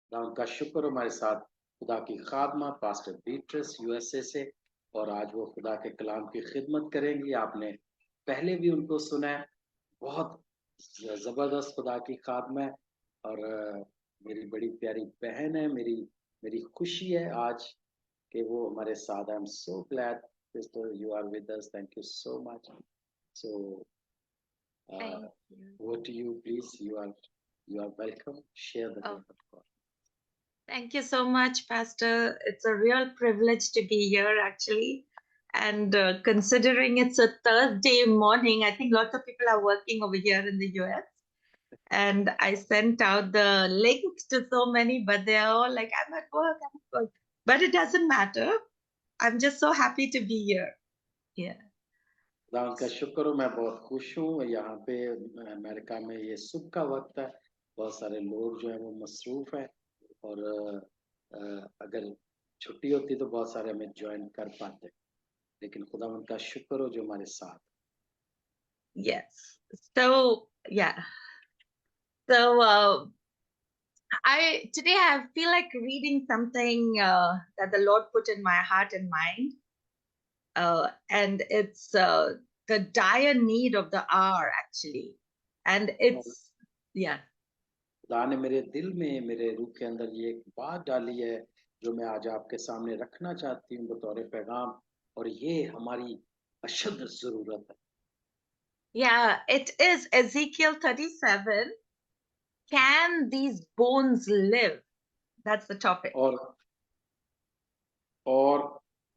खुदा उनका शुक्र हो हमारे साथ खुदा की खादमा पास्टर बीट्रिस यूएसए से, और आज वो खुदा के कलाम की खिदमत करेंगी। आपने पहले भी उनको सुना है। बहुत जबरदस्त खुदा की खादमा है। और मेरी बड़ी प्यारी बहन है, मेरी मेरी खुशी है आज कि वो हमारे साथ। I am so glad sister you are with us, thank you so much. So Thank you. over to you please, you are welcome, share the Oh, word of God. thank you so much, Pastor. It's a real privilege to be here, actually. And considering it's a Thursday morning, I think lots of people are working over here in the US. And I sent out the link to so many, but they're all like, I'm at work, I'm at work. But it doesn't matter. I'm just so happy to be here. Yeah. खुदा का शुक्र हो, मैं बहुत खुश हूँ। यहाँ पे अमेरिका में ये सुबह का वक्त है। बहुत सारे लोग जो है वो मसरूफ हैं, और अगर छुट्टी होती तो बहुत सारे हमें ज्वाइन कर पाते, लेकिन खुदा उनका शुक्र हो जो हमारे साथ। Yes. So, yeah. So, today I feel like reading something that the Lord put in my heart and mind, and it's the dire need of the hour, actually, and और it's yeah. खुदा ने मेरे दिल में, मेरे रूह के अंदर ये एक बात डाली है जो मैं आज आपके सामने रखना चाहती हूँ बतौर पैगाम, और ये हमारी अशद जरूरत है। Yeah, it is Ezekiel 37. Can these bones live? That's the topic. और और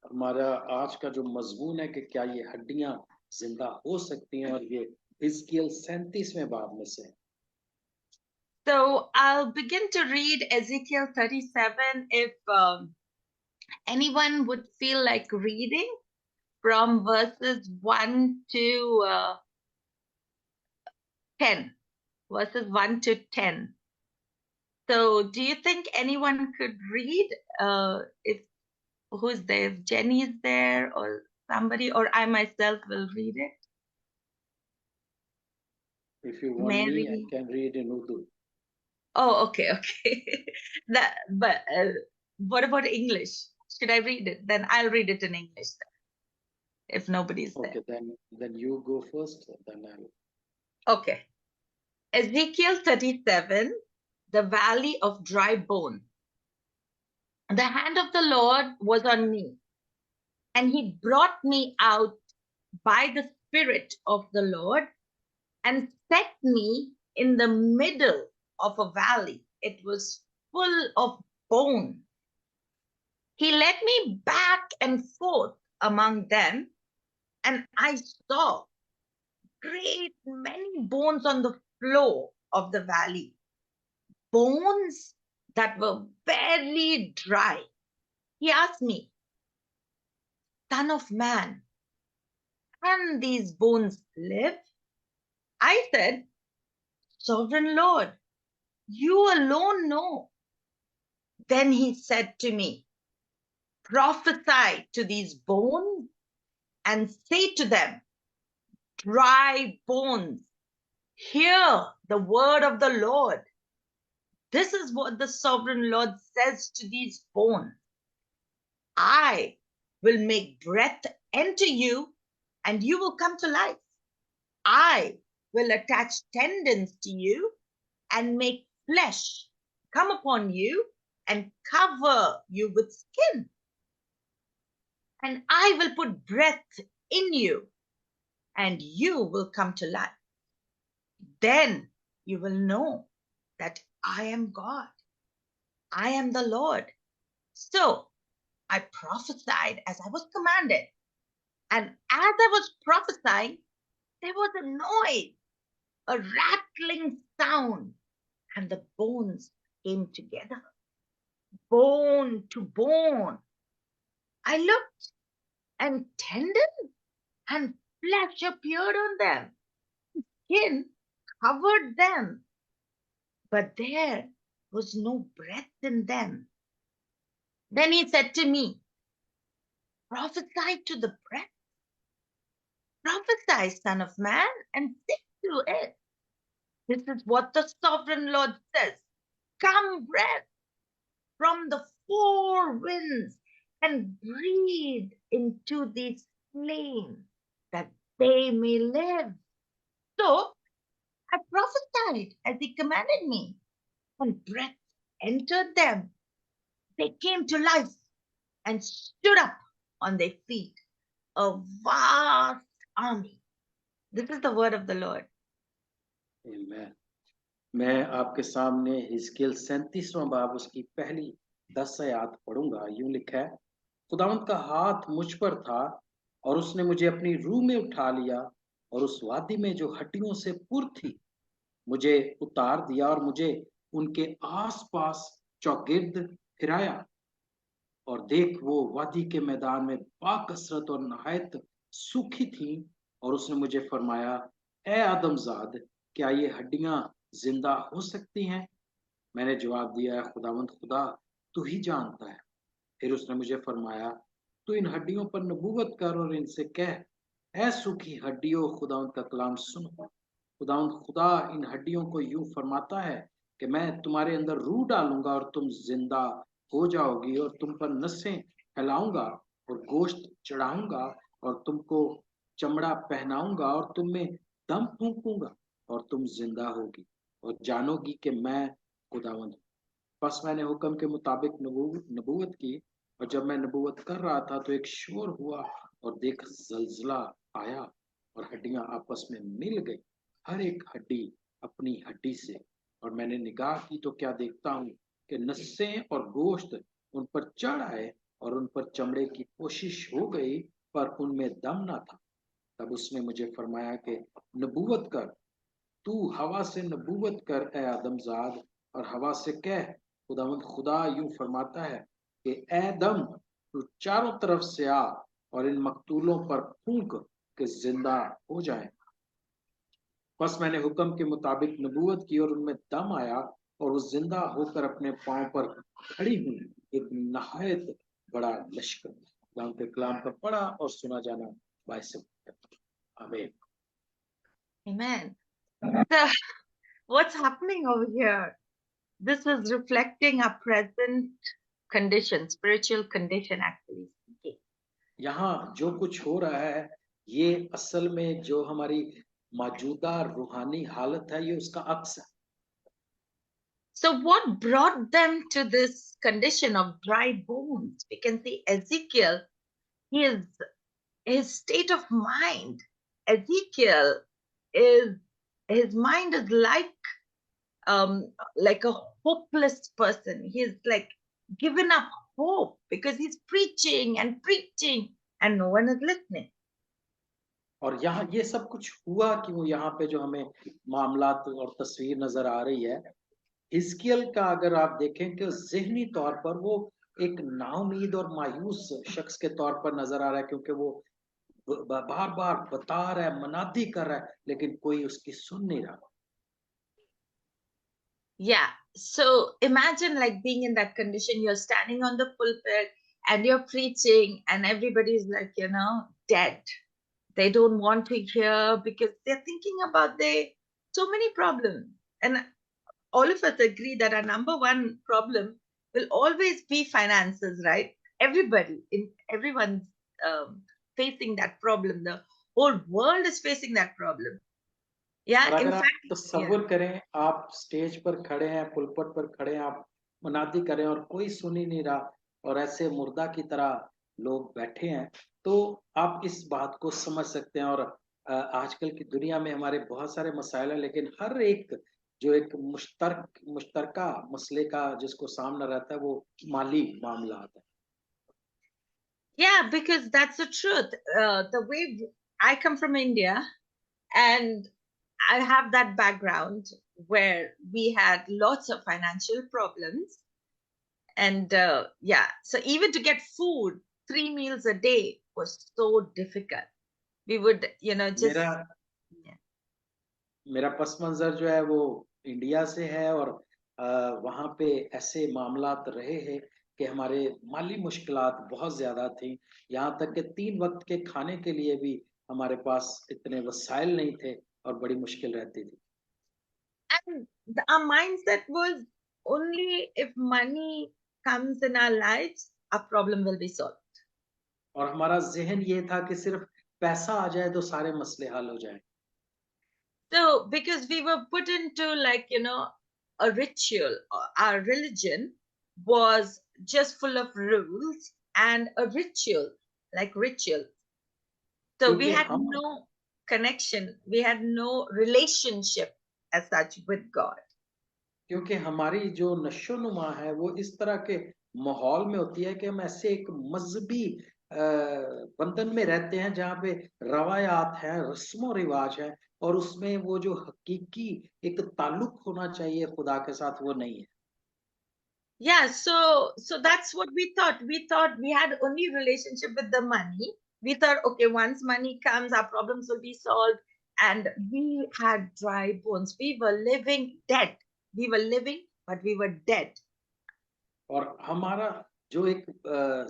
हमारा आज का जो मजमून है कि क्या ये हड्डियां जिंदा हो सकती हैं, और ये हिजकिय्याह 37वें बाब में से। So I'll begin to read Ezekiel 37. If anyone would feel like reading from verses 1 to 10, verses 1 to 10. So do you think anyone could read? If who's there? If Jenny is there or somebody, or I myself will read it. If you want me, I Mary. can read in Urdu. Oh, okay, okay. That, but what about English? Should I read it? Then I'll read it in English then, if nobody's there. Okay, then you go first, then I'll. Okay. Ezekiel 37, the valley of dry bone. The hand of the Lord was on me, and he brought me out by the Spirit of the Lord and set me in the middle of a valley. It was full of bone. He led me back and forth among them, and I saw great many bones on the floor of the valley, bones that were barely dry. He asked me, Son of man, can these bones live? I said, Sovereign Lord, you alone know. Then he said to me, Prophesy to these bones and say to them, Dry bones, hear the word of the Lord. This is what the sovereign Lord says to these bones. I will make breath enter you, and you will come to life. I will attach tendons to you and make flesh come upon you and cover you with skin. And I will put breath in you, and you will come to life. Then you will know that I am God. I am the Lord. So I prophesied as I was commanded. And as I was prophesying, there was a noise, a rattling sound, and the bones came together, bone to bone. I looked, and tendon and flesh appeared on them. Skin covered them, but there was no breath in them. Then he said to me, Prophesy to the breath. Prophesy, Son of Man, and say to it, This is what the sovereign Lord says. Come, breath, four winds and breathe into these flames that they may live. So I prophesied as he commanded me, and breath entered them. They came to life and stood up on their feet, a vast army. This is the word of the Lord. Amen. मैं आपके सामने हिजकिय्याह 37वां बाब उसकी पहली 10 आयत पढ़ूंगा। यूं लिखा है, खुदावंद का हाथ मुझ पर था और उसने मुझे अपनी रूह में उठा लिया और उस वादी में जो हड्डियों से पुर थी मुझे उतार दिया और मुझे उनके आसपास चौगिर्द फिराया। और देख, वो वादी के मैदान में बाकसरत और नहायत सूखी थी। और उसने मुझे फरमाया, ए आदमजाद, क्या ये हड्डियां जिंदा हो सकती हैं? मैंने जवाब दिया, खुदावंद खुदा, तू ही जानता है। फिर उसने मुझे फरमाया, तू इन हड्डियों पर नबूवत कर और इनसे कह, ऐ सूखी हड्डियों, खुदावंद का कलाम सुनो। खुदावंद खुदा इन हड्डियों को यूं फरमाता है कि मैं तुम्हारे अंदर रूह डालूंगा और तुम जिंदा हो जाओगी और तुम पर नसें फैलाऊंगा और गोश्त चढ़ाऊंगा और तुमको चमड़ा पहनाऊंगा और तुम में दम फूंकूंगा और तुम जिंदा होगी और जानोगी कि मैं खुदावंद हूं। बस मैंने हुक्म के मुताबिक नबूवत की और जब मैं नबूवत कर रहा था तो एक शोर हुआ और देख, जलजला आया और हड्डियां आपस में मिल गई, हर एक हड्डी अपनी हड्डी से। और मैंने निगाह की तो क्या देखता हूँ कि नसें और गोश्त उन पर चढ़ आए और उन पर चमड़े की कोशिश हो गई, पर उनमें दम ना था। तब उसने मुझे फरमाया कि नबूवत कर, तू हवा से नबूवत कर ए आदमजाद, और हवा से कह, खुदावंद खुदा यूं फरमाता है कि ए दम, तू चारों तरफ से आ और इन मकतूलों पर फूंक के जिंदा हो जाए। बस मैंने हुक्म के मुताबिक नबूवत की और उनमें दम आया और वो जिंदा होकर अपने पांव पर खड़ी हुई, एक नहायत बड़ा लश्कर। खुदा के कलाम का पढ़ा और सुना जाना बायस आमीन। Amen. So, what's happening over here? This is reflecting our present condition, spiritual condition, actually. Okay. यहाँ जो कुछ हो रहा है ये असल में जो हमारी मौजूदा रूहानी हालत है, ये उसका अक्स है। So, what brought them to this condition of dry bones? We can see Ezekiel, his state of mind. Ezekiel is his mind is like a hopeless person. He's like given up hope because he's preaching and no one is listening. और यहाँ ये सब कुछ हुआ कि वो यहाँ पे जो हमें मामलात और तस्वीर नजर आ रही है, हिजकिय्याह का अगर आप देखें कि ज़हनी तौर पर वो एक नाउमीद और मायूस शख्स के तौर पर नजर आ रहा है, क्योंकि वो बार बार बता रहा है, मनादी कर रहा है, लेकिन कोई उसकी सुन नहीं रहा। Yeah. So imagine like being in that condition. You're standing on the pulpit and you're preaching, and everybody's like, dead. They don't want to hear because they're thinking about so many problems. And all of us agree that our number one problem will always be finances, right? Everyone's facing that problem. The whole world is facing that problem. और Yeah, in अगर आप fact, तसव्वुर करें, आप stage पर खड़े हैं, पुलपट पर खड़े हैं, आप मनादी करें और कोई सुन ही नहीं रहा और ऐसे मुर्दा की तरह लोग बैठे हैं, तो आप इस बात को समझ सकते हैं। और आजकल की दुनिया में हमारे बहुत सारे मसाइल हैं, लेकिन हर एक जो एक मुश्तरका मसले का जिसको सामना रहता है, वो माली मामला आता है। yeah, because that's the truth. The way I come from India, and I have that background where we had lots of financial problems. And yeah, so even to get food, 3 meals a day was so difficult. We would, just. Yeah. मेरा पस मंजर जो है वो India से है और वहाँ पे ऐसे मामलात रहे हैं कि हमारे माली मुश्किलात बहुत ज़्यादा थी। यहाँ तक कि 3 वक़्त के खाने के लिए भी हमारे पास इतने वसाइल नहीं थे और बड़ी मुश्किल रहती थी। And our mindset was only if money comes in our lives, our problem will be solved. और हमारा ज़हन ये था कि सिर्फ पैसा आ जाए तो सारे मसले हल हो जाएँ। So, because we were put into like, a ritual, our religion was just full of rules and a ritual, like ritual. So we क्योंकि had हम no connection, we had no relationship as such with God. क्योंकि हमारी जो नशो-नुमा है वो इस तरह के माहौल में होती है कि हम ऐसे एक मज़हबी बंधन में रहते हैं जहाँ पे रवायात हैं, रस्मो-रिवाज हैं और उसमें वो जो हकीकी एक ताल्लुक होना चाहिए खुदा के साथ वो नहीं है। Yeah, so that's what we thought. We thought we had only relationship with the money. We thought, okay, once money comes, our problems will be solved. And we had dry bones. We were living dead. We were living, but we were dead. और हमारा जो एक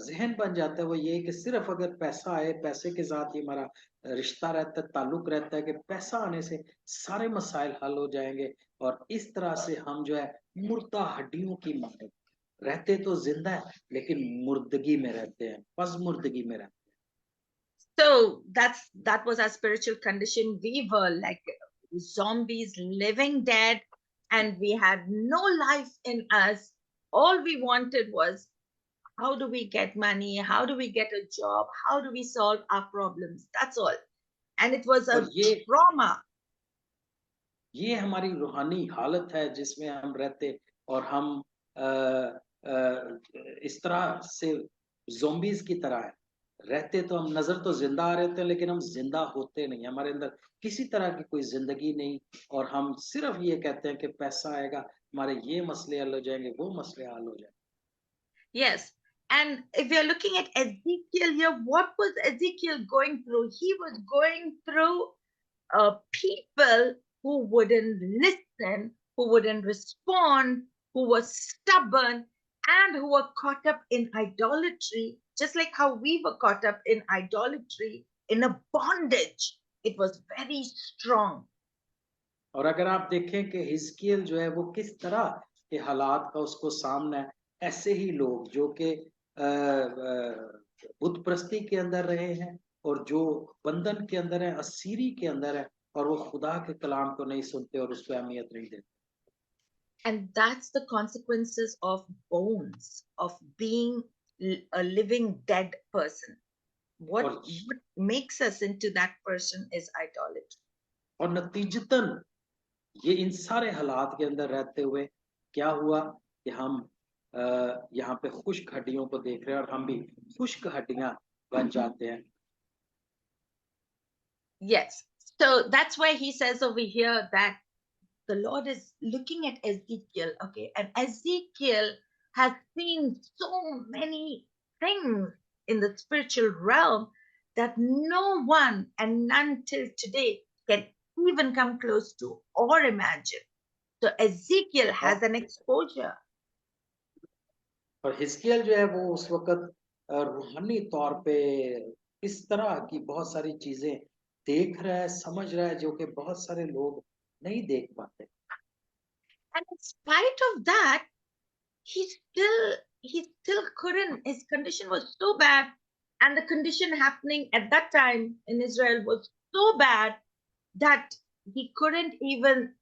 ज़हन बन जाता है वो ये है कि सिर्फ़ अगर पैसा आए, पैसे के साथ ही हमारा रिश्ता रहता है, ताल्लुक रहता है कि पैसा आने से सारे मसाइल हल हो जाएँगे और इस तरह से हम जो है मुर्दा हड्डियों की मानव रहते तो ज़िंदा है, लेकिन मुर्दगी में रहते हैं, पज़-मुर्दगी में रहते हैं। So that was our spiritual condition. We were like zombies, living dead, and we had no life in us. All we wanted was, how do we get money? How do we get a job? How do we solve our problems? That's all. And it was और a trauma. ये हमारी रूहानी हालत है जिसमें हम रहते और हम अ, इस तरह से ज़ॉम्बीज़ की तरह है। रहते तो हम नज़र तो ज़िंदा आ रहे होते हैं लेकिन हम ज़िंदा होते नहीं। हमारे अंदर किसी तरह की कोई ज़िंदगी नहीं और हम सिर्फ़ ये कहते हैं कि पैसा आएगा, हमारे ये मसले हल हो जाएँगे, वो मसले हल हो जाएँगे। Yes. And if you're looking at Ezekiel here, what was Ezekiel going through? He was going through people who wouldn't listen, who wouldn't respond, who were stubborn, and who were caught up in idolatry, just like how we were caught up in idolatry, in a bondage. It was very strong. और अगर आप देखें कि हिजकिय्याल जो है वो किस तरह के हालात का उसको सामना है, ऐसे ही लोग जो कि बुत परस्ती के अंदर रहे हैं और जो बंधन के अंदर है, असीरी के अंदर है और वो खुदा के कलाम को नहीं सुनते और उसको अहमियत नहीं देते। And that's the consequences of bones, of being a living dead person. What, और what makes us into that person is idolatry. और नतीजतन ये इन सारे हालात के अंदर रहते हुए क्या हुआ कि हम यहाँ पे खुश्क हड्डियों को देख रहे हैं और हम भी खुश्क हड्डियां बन जाते हैं। Yes. So that's why he says over here that the Lord is looking at Ezekiel, okay, and Ezekiel has seen so many things in the spiritual realm that no one and none till today can even come close to or imagine. So Ezekiel has an exposure. और हिजकिय्याल जो है वो उस वक़्त रूहानी तौर पे इस तरह की बहुत सारी चीज़ें देख रहा है, समझ रहा है जो कि बहुत सारे लोग नहीं देख पाते। And in spite of that, he still couldn't. His condition was so bad, and the condition happening at that time in Israel was so bad that he couldn't even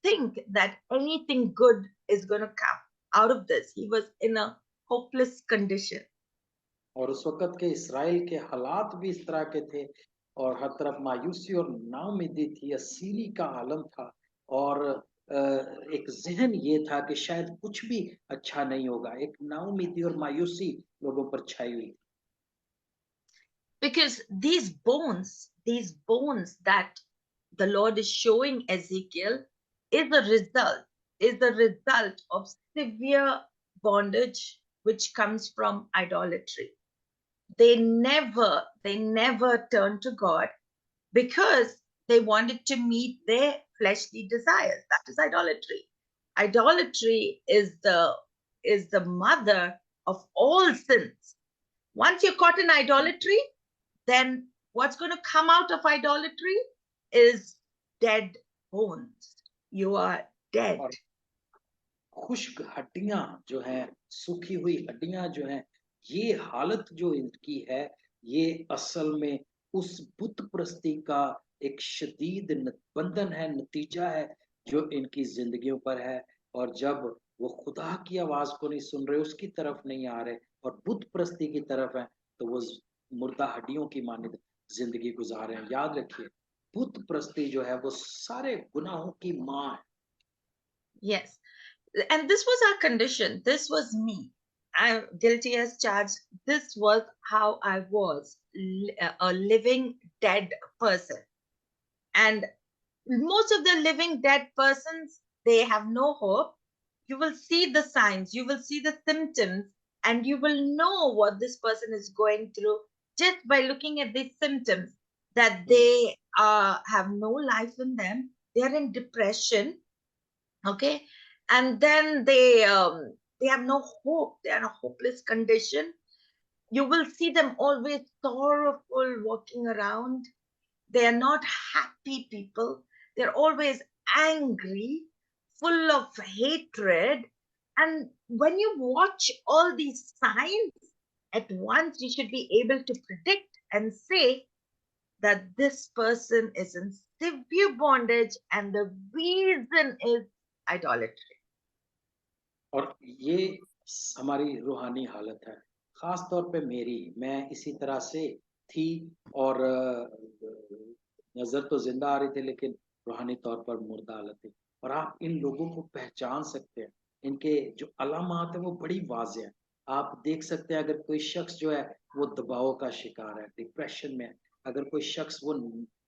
think that anything good is going to come out of this. He was in a hopeless condition. और उस वक़्त के इस्राएल के हालात भी इस तरह के थे और हर तरफ मायूसी और नाउम्मीदी थी, असीरी का आलम था और एक ज़हन ये था कि शायद कुछ भी अच्छा नहीं होगा। एक नाउम्मीदी और मायूसी लोगों पर छाई हुई थी। Because these bones that the Lord is showing Ezekiel is the result of severe bondage which comes from idolatry. They never turned to God because they wanted to meet their fleshly desires. That is idolatry. Idolatry is the mother of all sins. Once you're caught in idolatry, then what's going to come out of idolatry is dead bones. You are dead. खुश्क हड्डियां जो हैं, सूखी हुई हड्डियां जो हैं, ये हालत जो इनकी है, ये असल में उस बुत प्रस्ती का एक शदीद बंधन है, नतीजा है जो इनकी जिंदगियों पर है। और जब वो खुदा की आवाज को नहीं सुन रहे, उसकी तरफ नहीं आ रहे और बुत प्रस्ती की तरफ है, तो वो मुर्दा हड्डियों की मानिंद जिंदगी गुजार रहे हैं। याद रखिए, बुत प्रस्ती जो है वो सारे गुनाहों की माँ है। Yes. And this was our condition. This was me. I'm guilty as charged. This was how I was, a living dead person. And most of the living dead persons, they have no hope. You will see the signs, you will see the symptoms, and you will know what this person is going through just by looking at these symptoms, that they have no life in them, they are in depression, okay, and then they have no hope, they are in a hopeless condition. You will see them always sorrowful walking around. They are not happy people. They're always angry, full of hatred. And when you watch all these signs at once, you should be able to predict and say that this person is in severe bondage and the reason is idolatry. और ये हमारी रूहानी हालत है, खास तौर पे मेरी। मैं इसी तरह से थी और नजर तो जिंदा आ रही थी, लेकिन रूहानी तौर पर मुर्दा हालत थी। और आप इन लोगों को पहचान सकते हैं, इनके जो अलामात है वो बड़ी वाज़ेह है। आप देख सकते हैं, अगर कोई शख्स जो है वो दबाव का शिकार है, डिप्रेशन में है, अगर कोई शख्स वो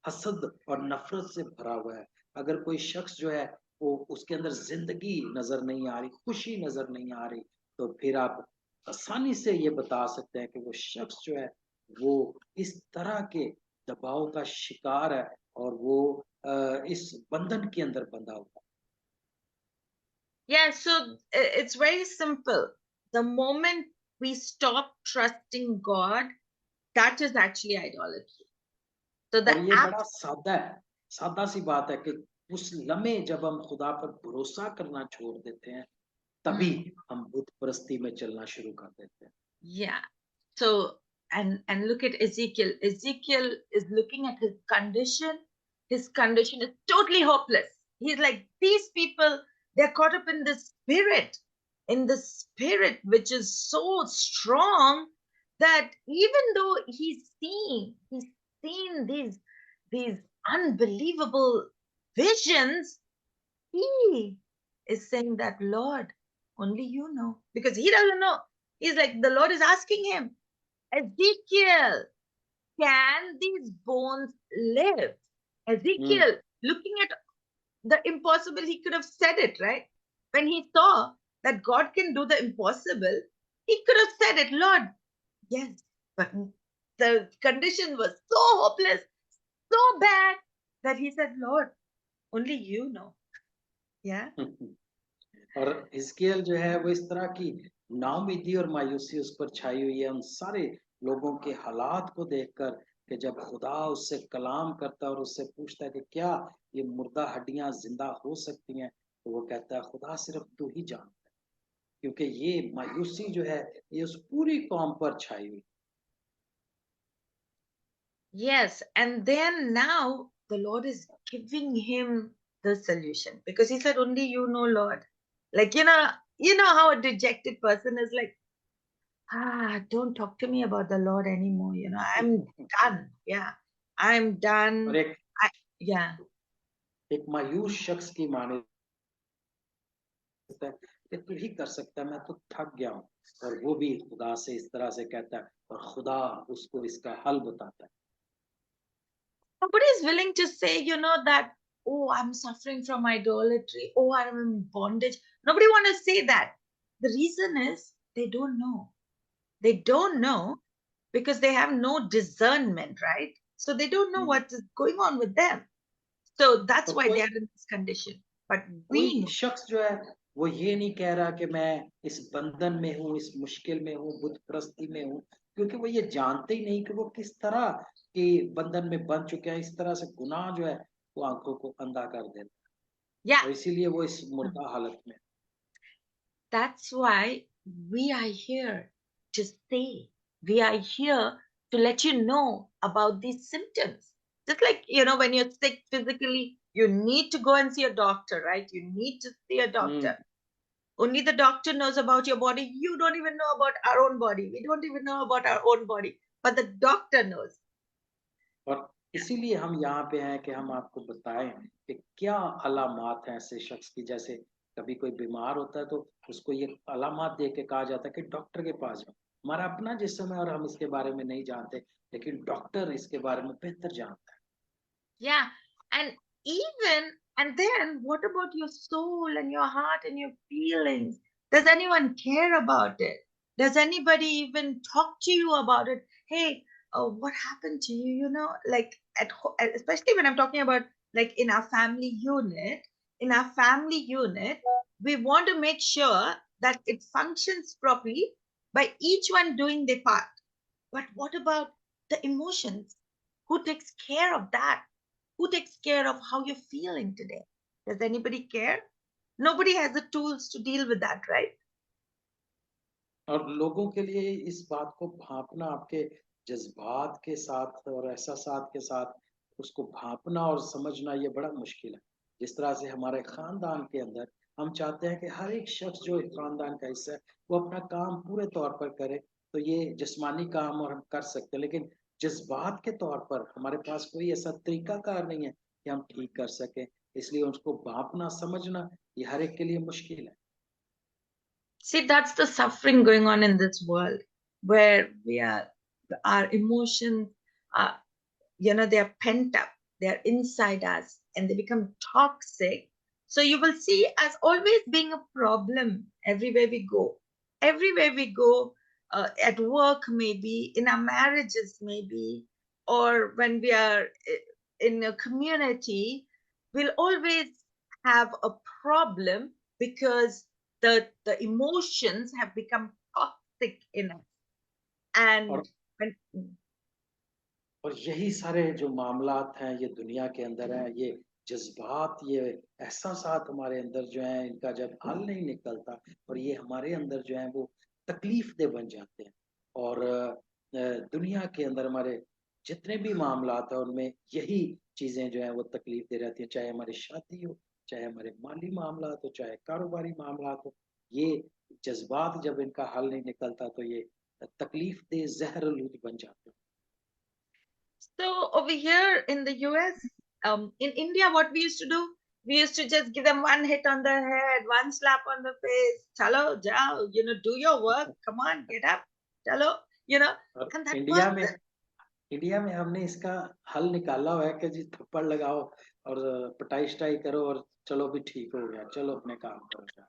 हसद और नफरत से भरा हुआ है, अगर कोई शख्स जो है वो उसके अंदर जिंदगी नजर नहीं आ रही, खुशी नजर नहीं आ रही, तो फिर आप आसानी से ये बता सकते हैं कि वो शख्स जो है वो इस तरह के दबाव का शिकार है और वो इस बंधन के अंदर बंधा हुआ है। Yeah, so it's very simple. The moment we stop trusting God, that is actually idolatry. So the और ये act, बड़ा सादा है, सादा सी बात है कि उस लम्हे जब हम खुदा पर भरोसा करना छोड़ देते हैं, तभी हम बुत परस्ती में चलना शुरू कर देते हैं। yeah. So and look at Ezekiel. Ezekiel is looking at his condition. His condition is totally hopeless. He's like, these people, they're caught up in the spirit which is so strong that even though he's seen these unbelievable visions, he is saying that, Lord, only you know, because he doesn't know. He's like, the Lord is asking him, Ezekiel, can these bones live? Hmm. Ezekiel, looking at the impossible, he could have said it, right? When he saw that God can do the impossible, he could have said it, Lord, yes. But the condition was so hopeless, so bad, that he said, Lord, only you know. Yeah. और हिजकिय्याह जो है वो इस तरह की नाउमीदी और मायूसी उस पर छाई हुई है, उन सारे लोगों के हालात को देखकर, कि जब खुदा उससे कलाम करता है और उससे पूछता है कि क्या ये मुर्दा हड्डियां जिंदा हो सकती हैं, तो वो कहता है खुदा सिर्फ तू ही जानता है, क्योंकि ये मायूसी जो है ये उस पूरी कौम पर छाई हुई। Yes, and then now the Lord is giving him the solution because he said, "Only you know, Lord." Like you know how a dejected person is like, don't talk to me about the Lord anymore. I'm done. Yeah, I'm और done. Yeah, एक मायूस शख्स की माने है कि तू ही कर सकता है, मैं तो थक गया हूँ। और वो भी खुदा से इस तरह से कहता है और खुदा उसको इसका हल बताता है। nobody is willing to say, that, oh, I'm suffering from idolatry. Oh, I'm in bondage. Nobody want to say that. The reason is they don't know. They don't know because they have no discernment, right? So they don't know what is going on with them. So that's तो why they कोई are in this condition. But कोई we know. शख्स जो है वो ये नहीं कह रहा कि मैं इस बंधन में हूँ, इस मुश्किल में हूँ, बुत परस्ती में हूँ, क्योंकि वो ये जानते ही नहीं कि वो किस तरह के बंधन में बंध चुके हैं। इस तरह से गुनाह जो है वो आंखों को अंधा कर देता है Yeah. और इसीलिए वो इस मुर्दा हालत में। That's why we are here to say, we are here to let you know about these symptoms. Just like, when you're sick physically, you need to go and see a doctor, right? You need to see a doctor. Only the doctor knows about your body. You don't even know about our own body. We don't even know about our own body, but the doctor knows. और इसीलिए हम यहाँ पे हैं कि हम आपको बताएं कि क्या अलामात हैं ऐसे शख्स की। जैसे कभी कोई बीमार होता है तो उसको ये अलामात देख के कहा जाता है कि डॉक्टर के पास जाओ। हमारा अपना जिस्म है और हम इसके बारे में नहीं जानते, लेकिन डॉक्टर इसके बारे में बेहतर जानता है। Yeah. And then what about your soul and your heart and your feelings? Does anyone care about it? Does anybody even talk to you about it? Hey, what happened to you? Like especially when I'm talking about like in our family unit, we want to make sure that it functions properly by each one doing their part. But what about the emotions? Who takes care of that? Who takes care of how you're feeling today? Does anybody care? Nobody has the tools to deal with that, right? और लोगों के लिए इस बात को भांपना, आपके जज्बात के साथ और एहसासात के साथ उसको भांपना और समझना, ये बड़ा मुश्किल है। जिस तरह से हमारे खानदान के अंदर हम चाहते हैं कि हर एक शख्स जो एक खानदान का हिस्सा है वो अपना काम पूरे तौर पर करे, तो ये जिस्मानी काम और हम कर सकते हैं, लेकिन जज्बात के तौर पर हमारे पास कोई ऐसा तरीकाकार नहीं है कि हम ठीक कर सकें। इसलिए उसको भांपना, समझना, ये हर एक के लिए मुश्किल है। See, that's the suffering going on in this world where our emotions are, they are pent up, they are inside us, and they become toxic. So you will see as always being a problem everywhere we go. Everywhere we go, at work, maybe, in our marriages, maybe, or when we are in a community, we'll always have a problem because the emotions have become toxic in us. And और when और यही सारे जो मामलात हैं ये दुनिया के अंदर हैं, ये जज्बात, ये एहसासात हमारे अंदर जो हैं, इनका जब हल नहीं निकलता और ये हमारे अंदर जो है वो तकलीफ दे बन जाते हैं। और दुनिया के अंदर हमारे जितने भी मामलात हैं उनमें यही चीजें जो है वो तकलीफ दे रहती हैं, चाहे हमारी शादी हो, चाहे हमारे माली मामलात हो, चाहे कारोबारी मामलात हो। ये जज्बात जब इनका हल नहीं निकलता तो ये तकलीफ दे जहरलूद बन जाते हैं। So over here in the US, in India, what we used to do, we used to just give them one hit on the head, one slap on the face. Chalo, jao, do your work. Come on, get up. Chalo, और and that was India में India में हमने इसका हल निकाला हुआ है कि जी थप्पड़ लगाओ और पिटाई शिटाई करो और चलो भी ठीक हो गया, चलो अपने काम करो जा।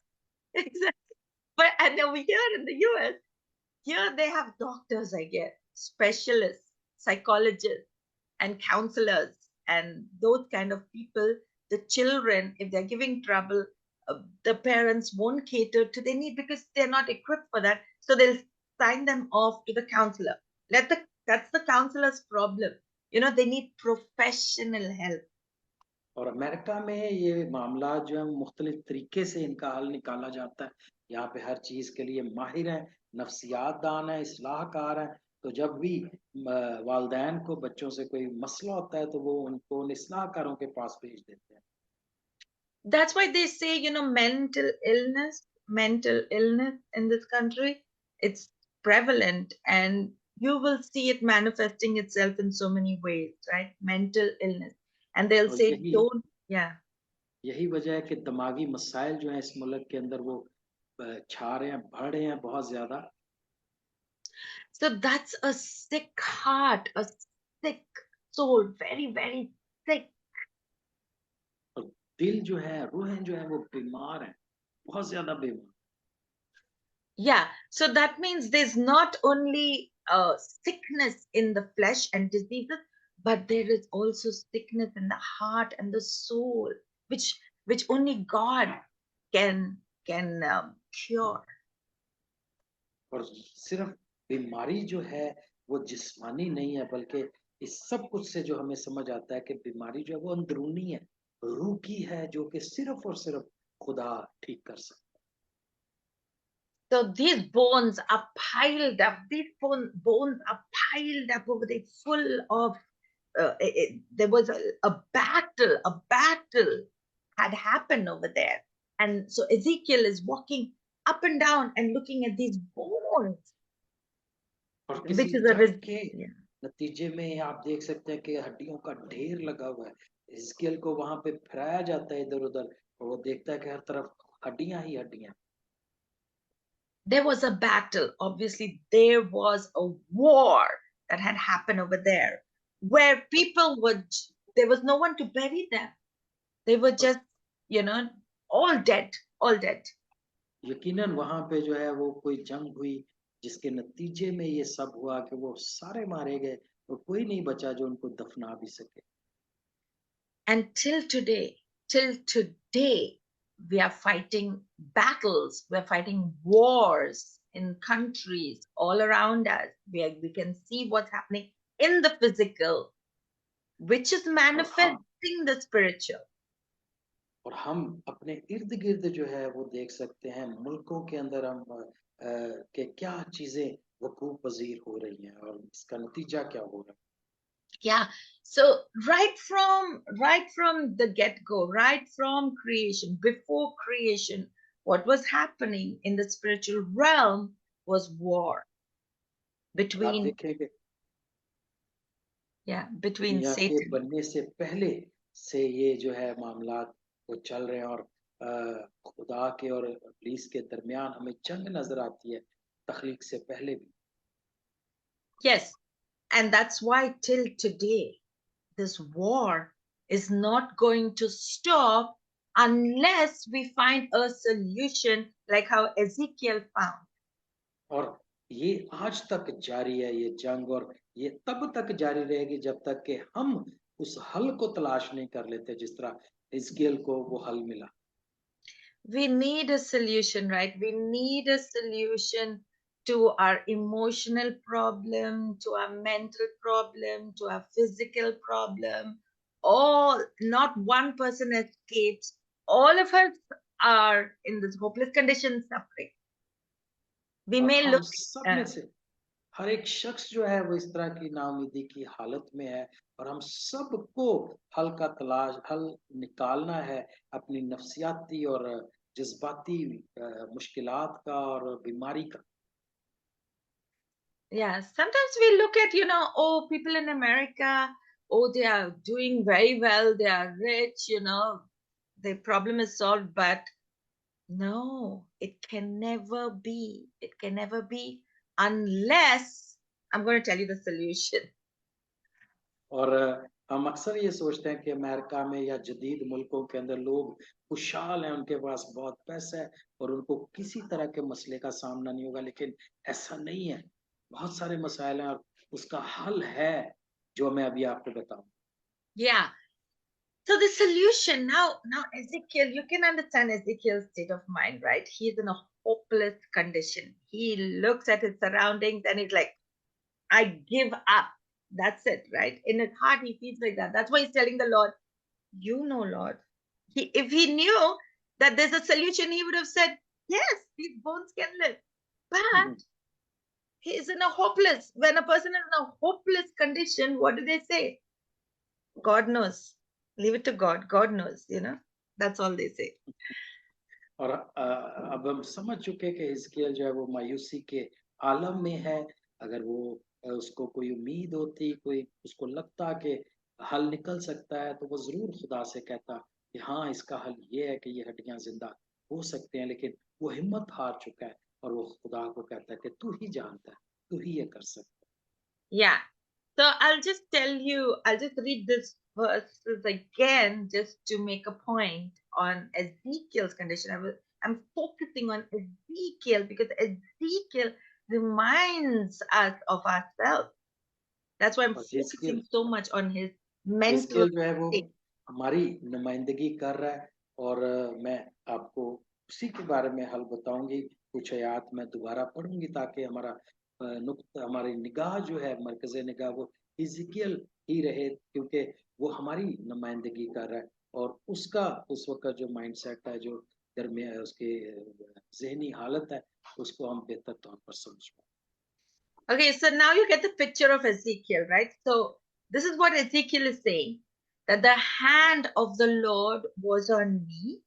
exactly. But and over here in the US, here they have doctors, I guess, specialists, psychologists, and counselors, and those kind of people. The children, if they're giving trouble, the parents won't cater to their need because they're not equipped for that. So they'll sign them off to the counselor. That's the counselor's problem. They need professional help. और America में ये मामला जो है मुख्तलिफ तरीके से इनका हल निकाला जाता है। यहाँ पे हर चीज के लिए माहिर हैं, नफ्सियात दान है, इस्लाहकार हैं। तो जब भी वालदैन को बच्चों से कोई मसला होता है तो वो उनको उन इस्लाहकारों के पास भेज देते हैं। That's why they say, mental illness in this country, it's prevalent, and you will see it manifesting itself in so many ways, right? Mental illness. And they'll और say, यही don't, yeah. यही वजह है कि दिमागी मसाइल जो है इस मुल्क के अंदर वो छा रहे हैं, बढ़ रहे हैं बहुत ज्यादा। So that's a sick heart, a sick soul, very, very sick. और दिल जो है, रूहें जो है वो बीमार हैं, बहुत ज्यादा बीमार। Yeah. So that means there's not only sickness in the flesh and diseases, but there is also sickness in the heart and the soul, which only God can cure. और सिर्फ बीमारी जो है वो जिस्मानी नहीं है, बल्कि इस सब कुछ से जो हमें समझ आता है कि बीमारी जो है वो अंदरूनी है, रूह की है, जो कि सिर्फ और सिर्फ खुदा ठीक कर सकता So these bones are piled up. These bones are piled up over there, full of. There was a battle. A battle had happened over there, and so Ezekiel is walking up and down and looking at these bones, और which किसी is a जंग के yeah. नतीजे में आप देख सकते हैं कि हड्डियों का ढेर लगा हुआ है। हिजकिय्याह को वहां पे फिराया जाता है इधर उधर और वो देखता है कि हर तरफ हड्डियां ही हड्डियां। There was a battle. Obviously, there was a war that had happened over there where people would, there was no one to bury them. They were just, you know, all dead, all dead. यकीनन वहां पे जो है वो कोई जंग हुई जिसके नतीजे में ये सब हुआ कि वो सारे मारे गए और कोई नहीं बचा जो उनको दफना भी सके। And till today, we are fighting battles, we're fighting wars in countries all around us, where we can see what's happening in the physical, which is और हम manifesting the spiritual. और हम अपने इर्द गिर्द जो है वो देख सकते हैं मुल्कों के अंदर हम के क्या चीजें वकूफ पजीर हो रही हैं और इसका नतीजा क्या हो रहा है। Yeah, so right from the get-go, right from creation, before creation, what was happening in the spiritual realm was war और आप between, देखेंगे yeah, between दुनिया के Satan. बनने से पहले से ये जो है मामलात वो चल रहे हैं और खुदा के और इब्लीस के दरमियान हमें जंग नजर आती है तख्लीक से पहले भी। Yes, and that's why till today this war is not going to stop unless we find a solution like how Ezekiel found. और ये आज तक जारी है ये जंग और ये तब तक जारी रहेगी जब तक कि हम उस हल को तलाश नहीं कर लेते जिस तरह हिजकिय्याह को वो हल मिला। We need a solution, right? We need a solution to our emotional problem, to our mental problem, to our physical problem. All, not one person escapes. All of us are in this hopeless condition, suffering. We और may हम look, सब में से हर एक शख्स जो है वो इस तरह की नाउमीदी की हालत में है और हम सबको हल निकालना है अपनी नफ्सियाती और जज्बाती मुश्किलात का और बीमारी का। yeah, sometimes we look at, oh, people in America, oh, they are doing very well, they are rich, their problem is solved, but no, it can never be. It can never be unless I'm going to tell you the solution. और हम अक्सर ये सोचते हैं कि America में या जदीद मुल्कों के अंदर लोग खुशहाल हैं उनके पास बहुत पैसा है और उनको किसी तरह के मसले का सामना नहीं होगा लेकिन ऐसा नहीं है। बहुत सारे मसाइल हैं और उसका हल है जो मैं अभी आपको बताऊं। Yeah. So the solution now Ezekiel, you can understand Ezekiel's state of mind, right? He's in a hopeless condition. He looks at his surroundings and he's like, I give up. That's it, right? In his heart, he feels like that. That's why he's telling the Lord, you know, Lord. If he knew that there's a solution, he would have said, yes, these bones can live. But he is in a hopeless, when a person is in a hopeless condition, what do they say? God knows. Leave it to God. God knows, That's all they say. और अब हम समझ चुके कि हिजकिय्याह जो है वो मायूसी के आलम में है। अगर वो उसको कोई उम्मीद होती कोई उसको लगता कि हल निकल सकता है तो वो जरूर खुदा से कहता कि हाँ इसका हल ये है कि ये हड्डियां जिंदा हो सकते हैं लेकिन वो हिम्मत हार चुका है और वो खुदा को कहता है कि तू ही जानता है तू ही ये कर सकता है। Yeah. So I'll just read this verses again just to make a point on Ezekiel's condition. I'm focusing on Ezekiel because Ezekiel reminds us of ourselves. That's why I'm और focusing so much on his mental हिजकिय्याह जो है वो state. हमारी नुमाइंदगी कर रहा है और मैं आपको उसी के बारे में हल बताऊंगी। कुछ आयत मैं दोबारा पढ़ूंगी ताकि हमारी निगाह जो है मरकज निगाह वो हिजकिय्याह ही रहे क्योंकि वो हमारी नुमाइंदगी कर रहा है और उसका उस वक्त जो माइंडसेट है जो दरमियान उसके ज़हनी हालत है, उसको हम बेहतर तौर पर समझ पाएँ। Okay, so now you get the picture of Ezekiel, right? So this is what Ezekiel is saying, that the hand of the Lord was on me,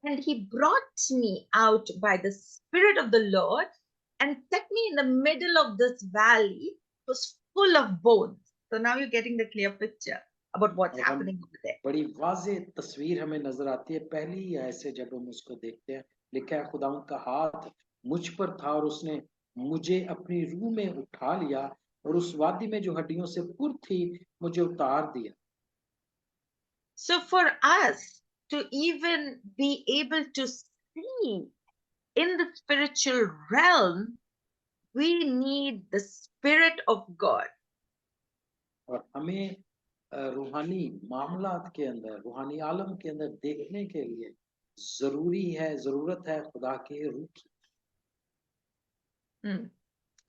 and he brought me out by the Spirit of the Lord and set me in the middle of this valley. It was full of bones. So now you're getting the clear picture about what's और हम happening over there. बड़ी वाज़ेह तस्वीर हमें नज़र आती है पहली ही आयत से जब हम उसको देखते हैं। लिखा है खुदावंद का हाथ मुझ पर था और उसने मुझे अपनी रूह में उठा लिया और उस वादी में जो हड्डियों से पुर थी मुझे उतार दिया। So for us to even be able to see in the spiritual realm, we need the Spirit of God. और हमें रूहानी मामलात के अंदर, रूहानी आलम के अंदर देखने के लिए ज़रूरत है खुदा के रूह की।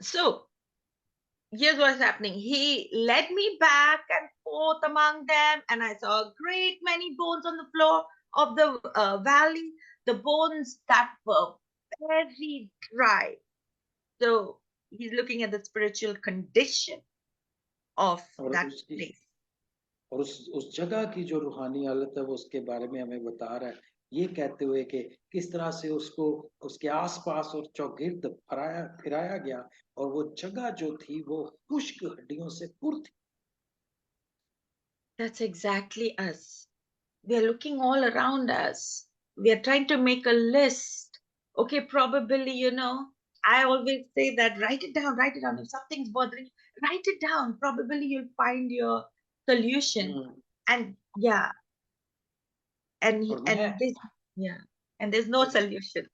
So here's what's happening. He led me back and forth among them, and I saw a great many bones on the floor of the valley, the bones that were very dry. So he's looking at the spiritual condition of और that उसकी place. और उस जगह की जो रूहानी हालत है वो उसके बारे में हमें बता रहा है, ये कहते हुए कि किस तरह से उसको उसके आसपास और चौगिर्द फिराया गया और वो जगह जो थी वो खुश्क हड्डियों से पुर थी। That's exactly us. We are looking all around us. We are trying to make a list. Okay, probably, I always say that write it down, write it down. If something's bothering you, write it down. Probably you'll find your solution. And yeah, और मैं and this yeah, and there's no और solution.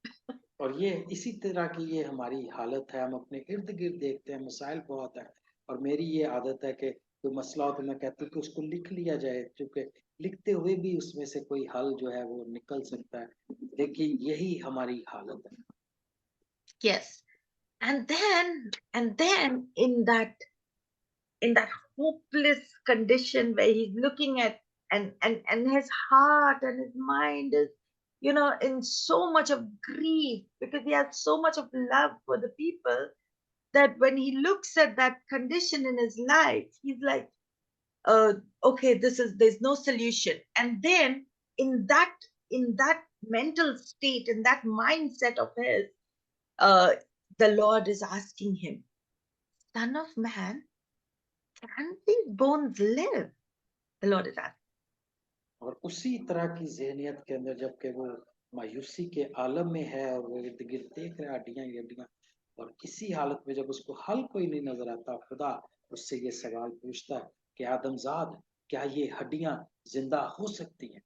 और ये इसी तरह की ये हमारी हालत है। हम अपने इर्द गिर्द देखते हैं, मसाइल बहुत है और मेरी ये आदत है कि कोई मसला हो तो मैं कहती हूँ कि उसको लिख लिया जाए, क्योंकि लिखते हुए भी उसमें से कोई हल जो है वो निकल सकता है। देखिए यही हमारी हालत है। Yes. And then in that hopeless condition where he's looking at and his heart and his mind is in so much of grief because he has so much of love for the people that when he looks at that condition in his life he's like okay, there's no solution. And then in that mental state, in that mindset of his, uh the Lord is asking him, son of man, can these bones live? The Lord is asking. और उसी तरह की ज़हनियत के अंदर जबकि वो मायूसी के आलम में है और वो इर्द-गिर्द देख रहा है हड्डियाँ ही हड्डियाँ, और इसी हालत में जब उसको हल कोई नहीं नज़र आता, खुदा उससे ये सवाल पूछता है कि आदमज़ाद, क्या ये हड्डियाँ ज़िंदा हो सकती हैं?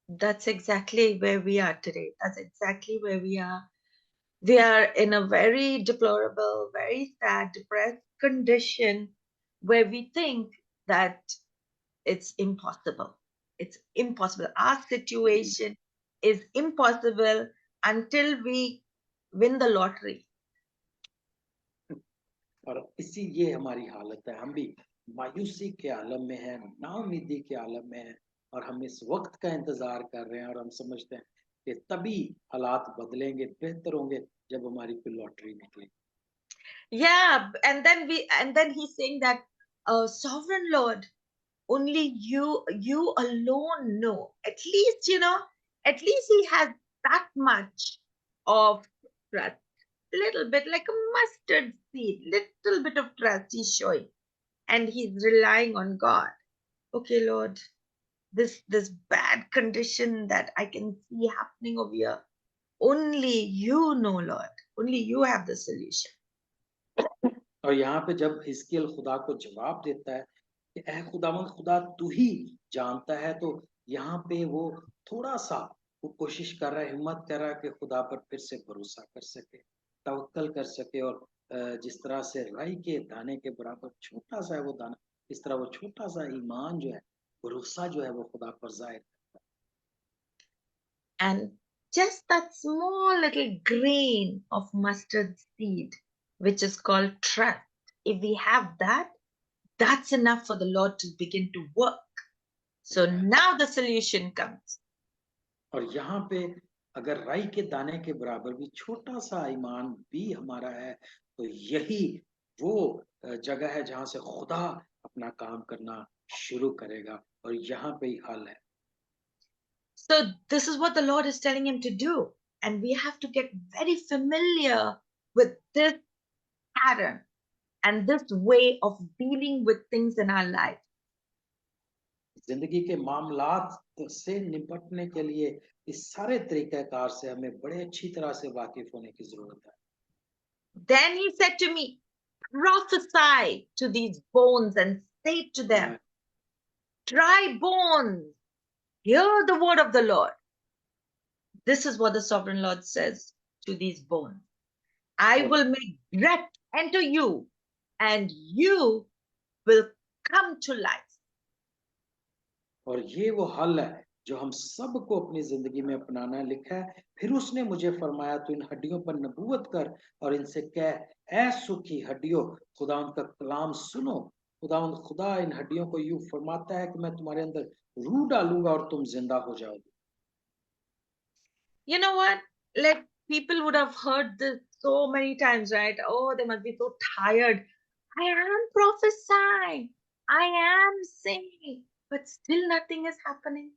That's exactly where we are today. That's exactly where we are. We are in a very deplorable, very sad, depressed condition where we think that it's impossible. It's impossible. Our situation is impossible until we win the lottery. और इसी ये हमारी हालत है। हम भी मायूसी के आलम में हैं, नाउम्मीदी के आलम में हैं और हम इस वक़्त का इंतज़ार कर रहे हैं और हम समझते हैं कि तभी हालात बदलेंगे, बेहतर होंगे जब हमारी कोई लॉटरी निकलेगी। Yeah, and then he's saying that sovereign Lord, only you alone know. At least he has that much of trust. Little bit like a mustard seed, little bit of trust he's showing. And he's relying on God. Okay, Lord, this bad condition that I can see happening over here. Only you know, Lord. Only you have the solution. और यहाँ पे जब हिजकिय्याह खुदा को जवाब देता है कि ऐ खुदावंद खुदा तू ही जानता है, तो यहाँ पे वो थोड़ा-सा वो कोशिश कर रहा है, हिम्मत कर रहा है कि खुदा पर फिर से भरोसा कर सके, तवक्कल कर सके और जिस तरह से राई के दाने के बराबर छोटा-सा है वो दाना, इस तरह वो छोटा-सा ईमान जो है, भरोसा जो है वो खुदा पर ज़ाहिर करता है। And just that small little grain of mustard seed, which is called trust, if we have that, that's enough for the Lord to begin to work. So now the solution comes. और यहाँ पे अगर राई के दाने के बराबर भी छोटा सा ईमान भी हमारा है, तो यही वो जगह है जहां से खुदा अपना काम करना शुरू करेगा, और यहाँ पे ही हल है। So this is what the Lord is telling him to do. And we have to get very familiar with this pattern and this way of dealing with things in our life. जिंदगी के मामलात से निपटने के लिए इस सारे तरीकाकार से हमें बड़े अच्छी तरह से वाकिफ होने की जरूरत है। Then he said to me, prophesy to these bones and say to them, dry bones, hear the word of the Lord. This is what the sovereign Lord says to these bones. I will make breath enter you, and you will come to life. और ये वो हल है जो हम सबको अपनी जिंदगी में अपनाना है। लिखा है, फिर उसने मुझे फरमाया, तू इन हड्डियों पर नबूवत कर और इनसे कह, ऐ सूखी हड्डियों, खुदा उनका कलाम सुनो। खुदा इन हड्डियों को यूं फरमाता है कि मैं तुम्हारे अंदर रूह डालूंगा और तुम जिंदा हो जाओगे। You know what? Like people would have heard this so many times, right? Oh, they must be so tired. I am prophesying. I am saying, but still nothing is happening.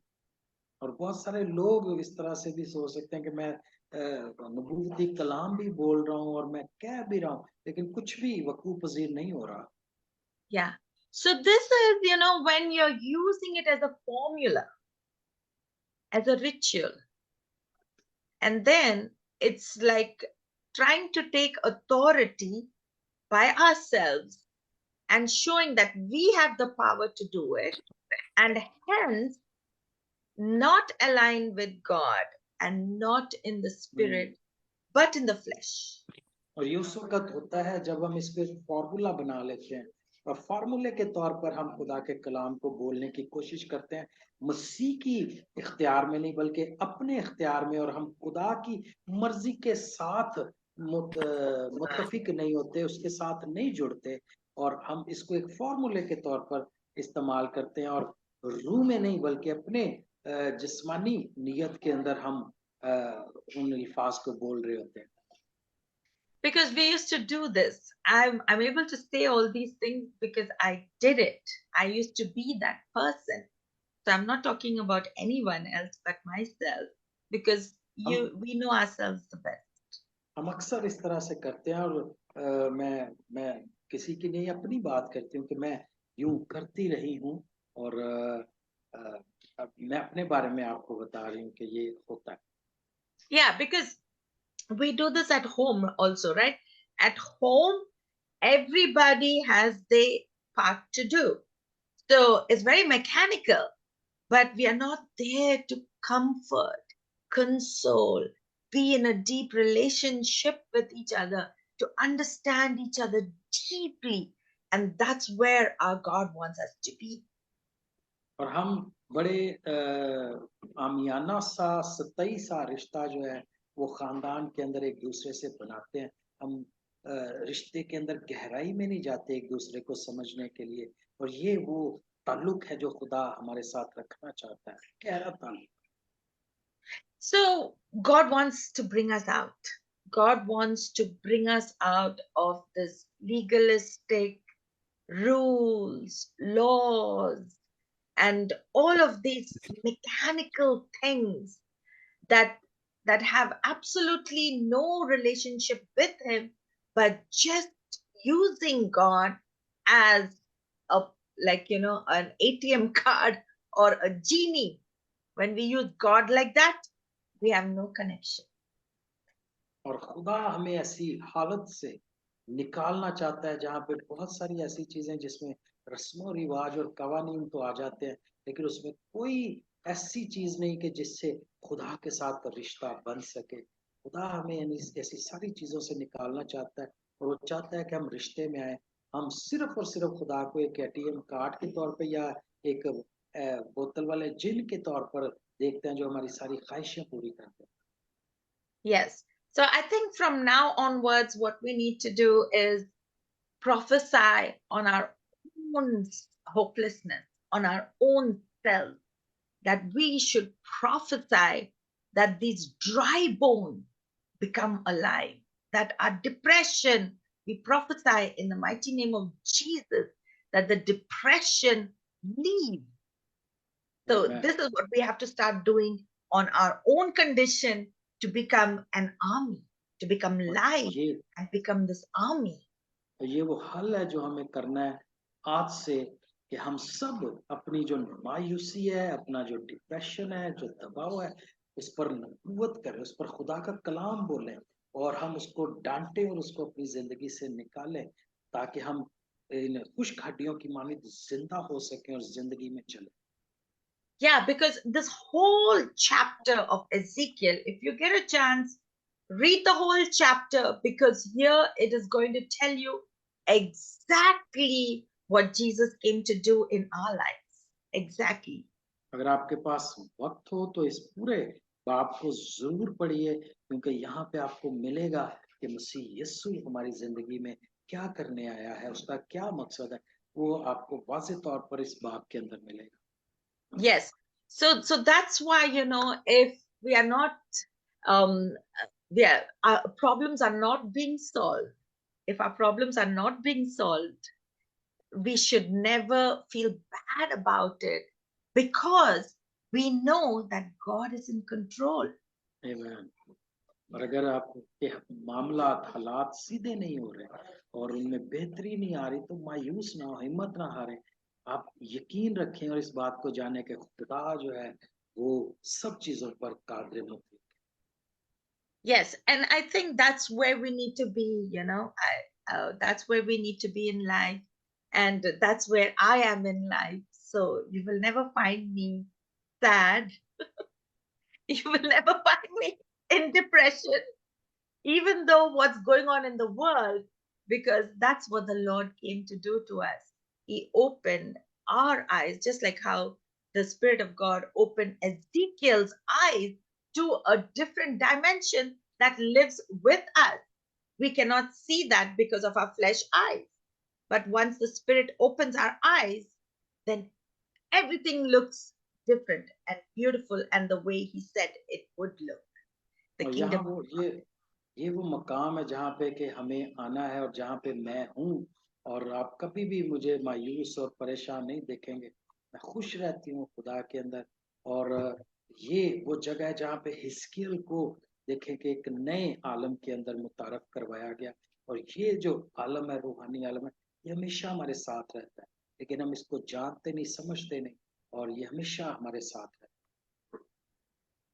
और बहुत सारे लोग इस तरह से भी सोच सकते हैं कि मैं नबूवती कलाम भी बोल रहा हूँ और मैं कह भी रहा हूँ, लेकिन कुछ भी वकूअ पजीर नहीं हो रहा। Yeah. So this is, when you're using it as a formula, as a ritual, and then it's like trying to take authority by ourselves and showing that we have the power to do it, and hence not aligned with God and not in the spirit, but in the flesh. और ये उस वक्त होता है जब हम इसको एक फार्मूला बना लेते हैं, और फार्मूले के तौर पर हम खुदा के कलाम को बोलने की कोशिश करते हैं, मसीह की इख्तियार में नहीं बल्कि अपने इख्तियार में, और हम खुदा की मर्जी के साथ मुत्तफिक नहीं होते, उसके साथ नहीं जुड़ते, और हम इसको एक फार्मूले के तौर पर इस्तेमाल करते हैं, और रूह में नहीं बल्कि अपने जिस्मानी नियत के अंदर हम उन अल्फाज को बोल रहे होते हैं। Because we used to do this. I'm able to say all these things because I did it. I used to be that person. So I'm not talking about anyone else but myself, because we know ourselves the best. हम अक्सर इस तरह से करते हैं, और मैं किसी की नहीं अपनी बात करती हूँ कि मैं यूं करती रही हूँ, और अब मैं अपने बारे में आपको बता रही हूँ कि ये होता है। Yeah, because we do this at home also, right? At home, everybody has their part to do. So it's very mechanical, but we are not there to comfort, console, be in a deep relationship with each other, to understand each other deeply. And that's where our God wants us to be. और हम बड़े आमियाना सा सतही सा रिश्ता जो है वो खानदान के अंदर एक दूसरे से बनाते हैं। हम रिश्ते के अंदर गहराई में नहीं जाते एक दूसरे को समझने के लिए, और ये वो ताल्लुक है जो खुदा हमारे साथ रखना चाहता है, गहरा ताल्लुक। So God wants to bring us out. God wants to bring us out of this legalistic rules, laws, and all of these mechanical things that have absolutely no relationship with him, but just using God as a, like, an ATM card or a genie. When we use God like that, we have no connection. और खुदा हमें ऐसी हालत से निकालना चाहता है जहाँ पे बहुत सारी ऐसी चीजें जिसमें रस्मों रिवाज और कवानीन तो आ जाते हैं, लेकिन उसमें कोई ऐसी चीज नहीं कि जिससे खुदा के साथ रिश्ता बन सके। खुदा हमें ऐसी सारी चीजों से निकालना चाहता है, और वो चाहता है कि हम रिश्ते में आए। हम सिर्फ और सिर्फ खुदा को एक एटीएम कार्ड के तौर पे या एक बोतल वाले जिन के तौर पर देखते हैं जो हमारी सारी ख्वाहिशें पूरी करते हैं। Yes. So I think from now onwards, what we need to do is prophesy on our own hopelessness, on our own self, that we should prophesy that these dry bones become alive, that our depression, we prophesy in the mighty name of Jesus, that the depression leaves. So Amen. this is what we have to start doing on our own condition to become an army, to become live ये and become this army. ये वो हल है जो हमें करना है आज से, कि हम सब अपनी जो मायूसी है, अपना जो डिप्रेशन है, जो दबाव है, उस पर नबूवत करें, उस पर खुदा का कलाम बोलें और हम उसको डांटें और उसको अपनी जिंदगी से निकालें, ताकि हम इन खुश्क हड्डियों की मानिंद जिंदा हो सकें और जिंदगी में चलें। Yeah, because this whole chapter of Ezekiel, if you get a chance, read the whole chapter, because here it is going to tell you exactly what Jesus came to do in our lives. Exactly. अगर आपके पास वक्त हो तो इस पूरे बाब को जरूर पढ़िए, क्योंकि यहाँ पे आपको मिलेगा कि मसीह यीशु हमारी जिंदगी में क्या करने आया है, उसका क्या मकसद है, वो आपको वाज़ेह तौर पर इस बाब के अंदर मिलेगा। Yes. So that's why, if we are not, our problems are not being solved, if our problems are not being solved, we should never feel bad about it, because we know that God is in control. आमीन। और अगर आपके मामला हालात सीधे नहीं हो रहे और उनमें बेहतरी नहीं आ रही, तो मायूस ना हो, हिम्मत ना हारें। आप यकीन रखें और इस बात को जाने कि खुदा जो है वो सब चीजों पर Qadir मुतलक। Yes, and I think that's where we need to be, that's where we need to be in life. And that's where I am in life. So you will never find me sad. You will never find me in depression, even though what's going on in the world, because that's what the Lord came to do to us. He opened our eyes, just like how the Spirit of God opened Ezekiel's eyes to a different dimension that lives with us. We cannot see that because of our flesh eyes. But once the Spirit opens our eyes, then everything looks different and beautiful, and the way He said it would look. The और यहाँ kingdom. वो ये वो मकाम है जहाँ पे कि हमें आना है और जहाँ पे मैं हूँ, और आप कभी भी मुझे मायूस और परेशान नहीं देखेंगे। मैं खुश रहती हूँ खुदा के अंदर। और ये वो जगह है जहाँ पे हिस्कियल को देखें कि एक नए आलम के अंदर मुतारफ करवाया गया, और ये जो आलम है, रूहानी आलम है, ये हमेशा हमारे साथ रहता है, लेकिन हम इसको जानते नहीं, समझते नहीं, और ये हमेशा हमारे साथ रहता है।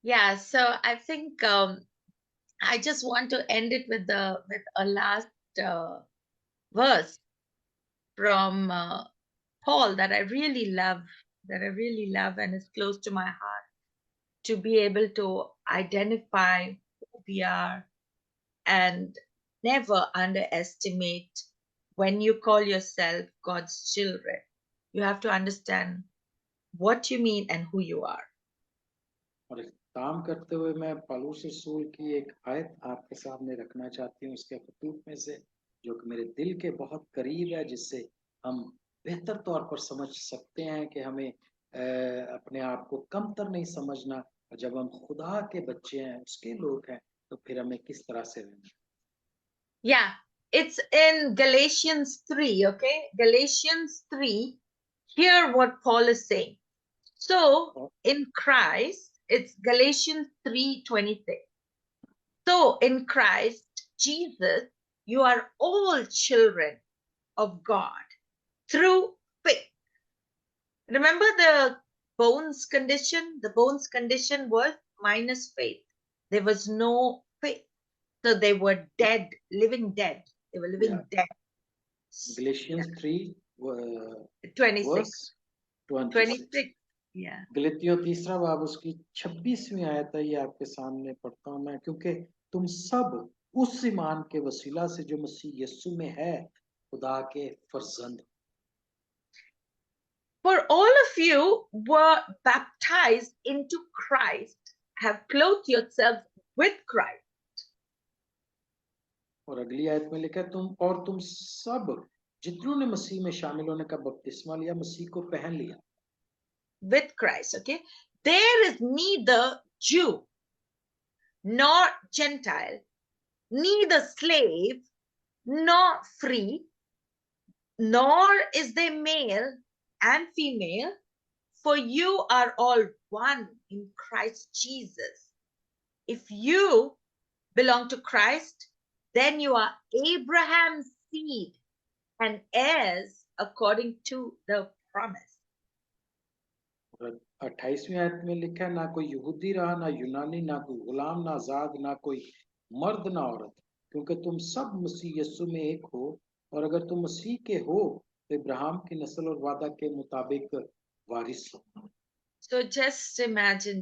Yeah, so I think I just want to end it with a last verse from Paul that I really love, and is close to my heart, to be able to identify who we are and never underestimate when you call yourself God's children. You have to understand what you mean and who you are. और इस काम करते हुए मैं पौलुस रसूल की एक आयत आपके सामने रखना चाहती हूँ, उसके खतूत में से, जो कि मेरे दिल के बहुत करीब है, जिससे हम बेहतर तौर पर समझ सकते हैं कि हमें अपने आप को कमतर नहीं समझना, और जब हम खुदा के बच्चे हैं, उसके लोग हैं, तो फिर हमें किस तरह से रहना। Yeah, it's in Galatians 3, okay? Galatians 3, hear what Paul is saying. So in Christ, it's Galatians 3:26. So in Christ Jesus, you are all children of God through faith. Remember the bones condition? The bones condition was minus faith. There was no faith. So they were dead, living dead. They were living dead. Galatians 3 26. verse 26. Yeah. गलतियों तीसरा बाब उसकी 26वीं आयत है, ये आपके सामने पढ़ता हूं मैं, क्योंकि तुम सब उस ईमान के वसीला से जो मसीह यीशु में है खुदा के फर्जंद। For all of you were baptized into Christ, have clothed yourselves with Christ. और अगली आयत में लिखा है, तुम सब जितनों ने मसीह में शामिल होने का बपतिस्मा लिया, मसीह को पहन लिया। With Christ, okay? There is neither Jew nor Gentile, neither slave nor free, nor is there male and female, for you are all one in Christ Jesus. If you belong to Christ, then you are Abraham's seed and heirs according to the promise. 28वीं आयत में लिखा है, ना कोई यहूदी रहा, ना यूनानी, ना कोई गुलाम, ना आजाद, ना कोई मर्द, ना औरत, क्योंकि तुम सब मसीह यीशु में एक हो। और अगर तुम मसीह के हो तो इब्राहिम की नस्ल और वादा के मुताबिक वारिस हो। So just imagine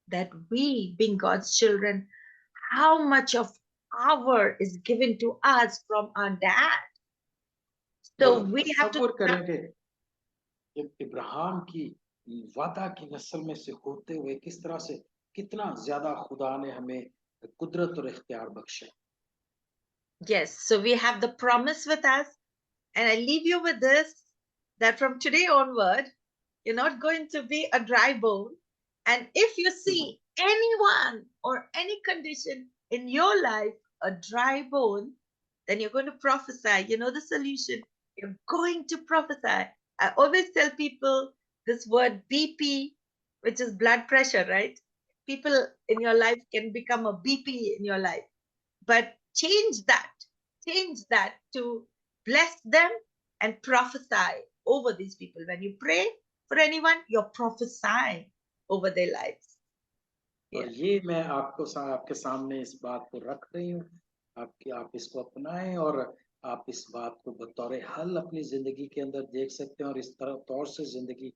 that we, being God's children, how much of power is given to us from our dad. So we have to तसव्वुर करें कि इब्राहिम की वादा की नस्ल में से होते हुए किस तरह से कितना ज्यादा खुदा ने हमें कुदरत और इख्तियार बख्शा। Yes, so we have the promise with us, and I leave you with this, that from today onward, you're not going to be a dry bone. And if you see anyone or any condition in your life, a dry bone, then you're going to prophesy. You know the solution. You're going to prophesy. I always tell people this word BP, which is blood pressure, right? People in your life can become a BP in your life, but change that to bless them and prophesy over these people. When you pray for anyone, you're prophesying over their lives. और ये मैं आपके सामने इस बात को रख रही हूँ, आप इसको अपनाएं और आप इस बात को बतौर हल अपनी जिंदगी के अंदर देख सकते हैं और इस तरह तौर से जिंदगी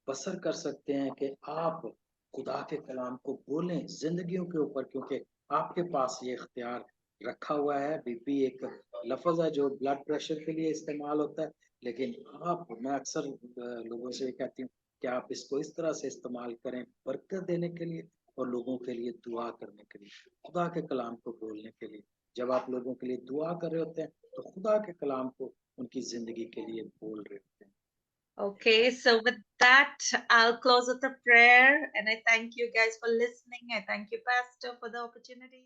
बसर कर सकते हैं कि आप खुदा के कलाम को बोलें जिंदगियों के ऊपर, क्योंकि आपके पास ये इख्तियार रखा हुआ है। बीपी एक लफ्ज है जो ब्लड प्रेशर के लिए इस्तेमाल होता है, लेकिन मैं अक्सर लोगों से कहती हूँ कि आप इसको इस तरह से इस्तेमाल करें बरकत देने के लिए और लोगों के लिए दुआ करने के लिए, खुदा के कलाम को बोलने के लिए। जब आप लोगों के लिए दुआ कर रहे होते हैं तो खुदा के कलाम को उनकी जिंदगी के लिए बोल रहे होते हैं। Okay, so with that, I'll close with a prayer, and I thank you guys for listening. I thank you, Pastor, for the opportunity.